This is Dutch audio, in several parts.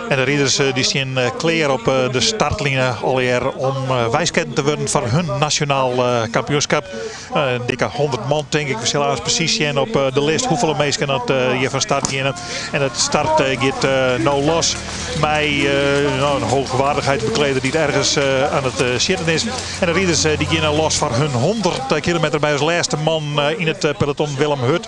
En de rieders die staan klaar op de startlijnen alweer om wijsketten te worden voor hun nationaal kampioenschap. Een dikke 100 man denk ik. We zullen precies zien op de lijst hoeveel mensen dat hier van start gaan. En het start gaat nou los bij een hoogwaardigheidsbekleder die het ergens aan het zitten is. En de rieders die gaan los voor hun 100 kilometer bij als laatste man in het peloton, Willem Hut.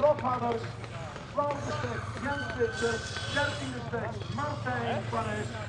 Rothammers, 12e stuk Jens Witser, 13e stuk Martijn van Es.